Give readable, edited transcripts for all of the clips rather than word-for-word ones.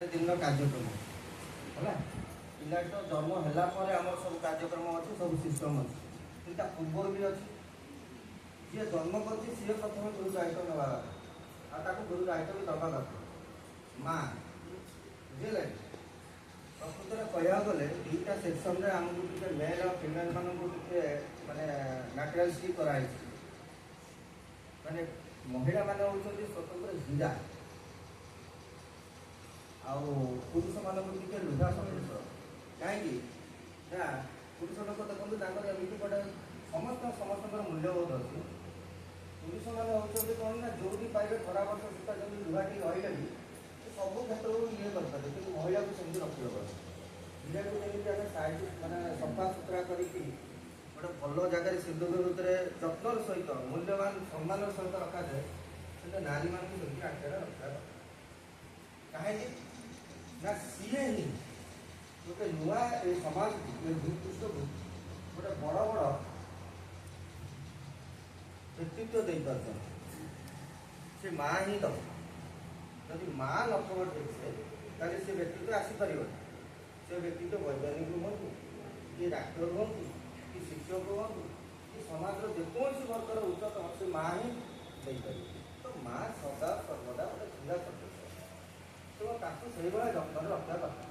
दिन कार्यक्रम है पिला तो जन्म है आम सब कार्यक्रम अच्छे सब सिस्टम अच्छे पूर्व भी अच्छे जी जन्म कर सी प्रथम गुरु दायित्व ना आगे गुरु दायित्व भी दबा दरकार माँ बुझे प्रकृत में कह गले दुईटा सेक्शन में आमको मेल और फिमेल मानक माने न्याचुरालिस्टिक कराई माने महिला मैंने होती स्वतंत्र हीरा आउ पुरुष मानक लुहा सदृश कहीं पुरुष लोक देखते एमती गोटे समस्त समस्त मूल्यबोध अच्छी पुरुष मैंने होती कौन ना जो भी पाइबे खरा वर्ष सीता जब लुहाटी रही भी सब क्षेत्र में ये करते कि महिला को सेमती रखिए हीरा को जमी आम साइज मैंने सफा सुतरा करके गोटे भल जगह सिंधुक भितर जत्नर सहित मूल्यवान सम्मान सहित रखा जाए नारी मान सेमती आख्यान रखा कहीं ना सीए ही गोटे नुआ समाज भूपृष्ठ को गोटे बड़ बड़ व्यक्तित्व दे पार से माँ ही दब जदि माँ नथब ठीक से से व्यक्तित्व आसीपर से व्यक्तित्व वैज्ञानिक हूँ कि डाक्तर हूँ कि शिक्षक हूँ कि समाज जेकोसी वर्गर उच्चतम से माँ ही देपर तो माँ सदा सर्वदा गोटे ढिला सदस्य तो ताकू से जत्न रखा कथा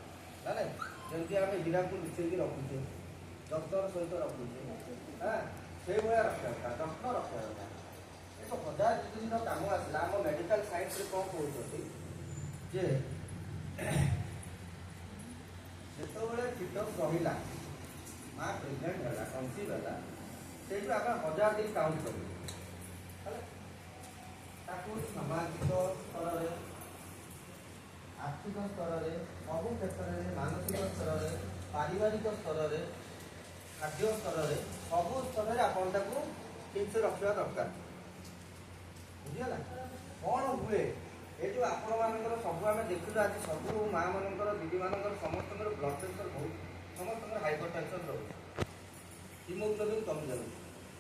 ना जमी आम हीरा को लुचेक रखुचे जत्न सहित रखुचे हाँ से भाया रखा कथा जत्न रखा कथा ये तो हजार दिन कम आसला आम मेडिकल साइंस कौन कहते जे जिते फिटस रहा माँ प्रेगनेंट है कनसीव है से आम हजार दिन काउंट करें सामाजिक स्तर में आर्थिक स्तर में सब क्षेत्र में मानसिक स्तर में पारिवारिक स्तर में खाद्य स्तर में सब स्तर में आप ठीक से रखा दरकार बुझीगला कौन हुए ये जो आपण मान सब आम देखु आज सब माँ मान दीदी मान समस्त ब्लड प्रेसर बहुत समस्त हाइपर टेंशन रोज हिमोग्लोबिन कमी जाए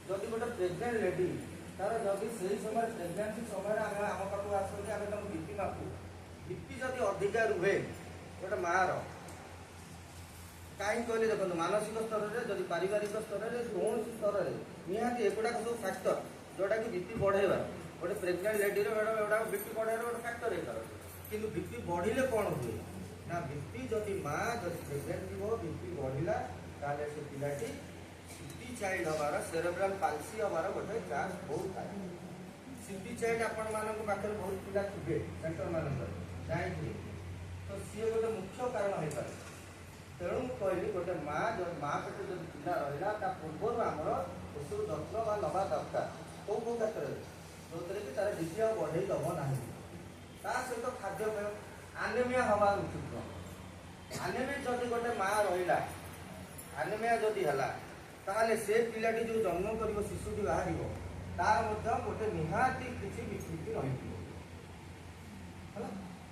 जदि गोटे प्रेगनेंट लेडी तार जदि से समय प्रेगनेंसी समय आम पाखक आसते आम तुम बीपी मापू बीपी जदि अधिका रुहे गोटे मार कहीं कहले देखो मानसिक स्तर में जदि पारिवारिक स्तर में कौन स्तर में निहाती एगुड़ाक सब फैक्टर जोटा कि बीपी बढ़ेगा गोटे प्रेगनेंट लेडीर एगुड़ा बीपी बढ़ेगा गोटे फैक्टर है कि बीपी बढ़िले कौन हुए ना बीपी जदि माँ जदि प्रेगनेंट थी बीपी बढ़ला ताले से पिलाटी सीटी चाइल्ड हमारा सेरेब्रल पाल्सी हमारा गोटे चांस बहुत थाए सीटी चाइल्ड आपण मान पाखे बहुत पिला थे सेंटर मानक जाए तो सी गोटे मुख्य कारण हो पाए तेणु कहली गोटे माँ माँ पेट जब पिला रहा पूर्व आमर सब जत्न बा नवा दरकार कौ कौ क्षेत्र में जो कि तार बीपी बढ़े दब ना सहित खाद्य आनेमिया हवा उचित आनेमिया जदि गोटे माँ रहा आनेमिया जदि है ताले से पिलाटी जो जन्म कर शिशुटी बाहर तार गोटे निहाती किसी विकृति रही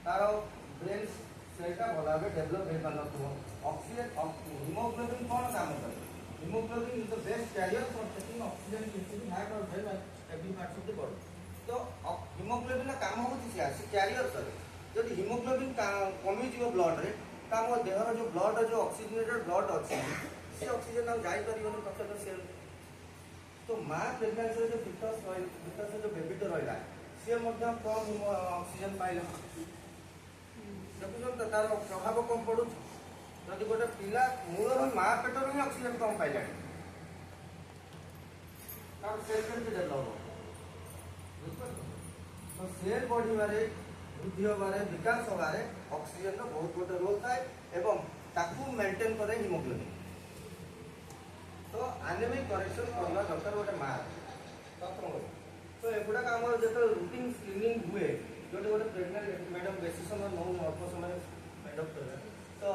तार ब्रेन सेटा भल भाव डेभलप हो पार न ऑक्सीजन हिमोग्लोबिन कौन काम करे haemoglobin is the best carrier for taking oxygen into the heart और brain every part of the body तो हिमोग्लोबिन काम होची से कैरियर करे जदि हिमोग्लोबिन कमी जीव ब्लड रे काम देहर जो ब्लड जो ऑक्सीजनेटेड ब्लड अच्छी से ऑक्सीजन आ जाई परिबन प्रत्येक सेल तो माँ प्रेगनेंसी जो फिटस जो बेबीटे रहा सी कम ऑक्सीजन पाइला देखुन तार प्रभाव कम पड़ू जदि गोटे पिला मूल माँ पेटर ही ऑक्सीजन कम पाइला सेल के डेभलप तो सेल बढ़वे वृद्धि हबार विकास हबार ऑक्सीजन बहुत गोटे रोल थाए एवं ताकू मेंटेन करे हिमोग्लोबिन तो आनेमिक करेक्शन करना दरकार गोटे माँ प्रथम तो एगुड़ाक आम जो रूटीन स्क्रीनिंग हुए जो गोटे प्रेगनेंट मैडम बेसी समय नौ अल्प समय मेडअप कर तो